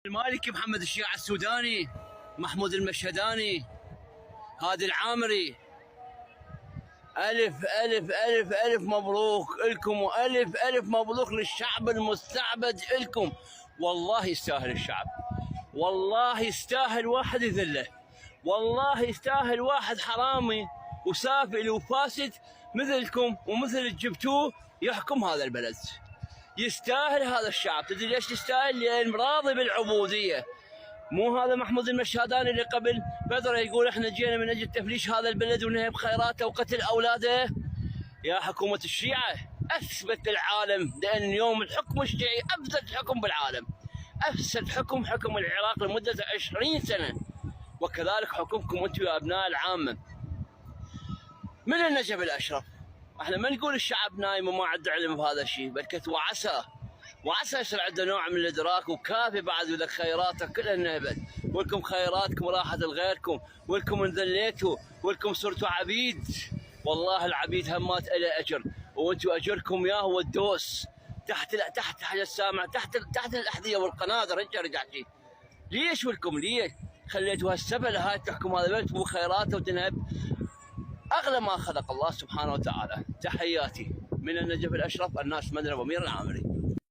المالكي، محمد الشيعة السوداني، محمود المشهداني، هادي العامري. ألف ألف ألف ألف مبروك لكم، وألف ألف مبروك للشعب المستعبد لكم. والله يستاهل الشعب، والله يستاهل واحد يذله، والله يستاهل واحد حرامي وسافل وفاسد مثلكم ومثل اللي جبتوه يحكم هذا البلد. يستاهل هذا الشعب. تدري ليش يستاهل؟ لأن راضي بالعبودية. مو هذا محمود المشهداني اللي قبل فترة يقول احنا جينا من اجل تفليش هذا البلد ونهب خيراته وقتل اولاده؟ يا حكومة الشيعة اثبت للعالم، لان اليوم الحكم الشيعي افسد حكم بالعالم، افسد حكم العراق لمدة 20 سنة، وكذلك حكمكم انتم يا ابناء العامة. من النجف الاشرف احنا ما نقول الشعب نايم وما عنده علم بهذا الشيء، بل وعسى يصير عنده نوع من الادراك، وكافي بعد ولك خيراته كلها انهبت، ولكم خيراتكم راحت لغيركم، ولكم انذليتوا، ولكم صرتوا عبيد. والله العبيد همات له اجر، وانتم اجركم يا هو الدوس تحت حاجه السامع، تحت الاحذيه والقنادر. رجع شيء. ليش ولكم؟ ليش خليتوا هالسفله هاي تحكم هذا البلد وخيراته وتنهب اغلى ما خلق الله سبحانه وتعالى؟ تحياتي من النجف الاشرف، الناس مدني أبو أمير العامري.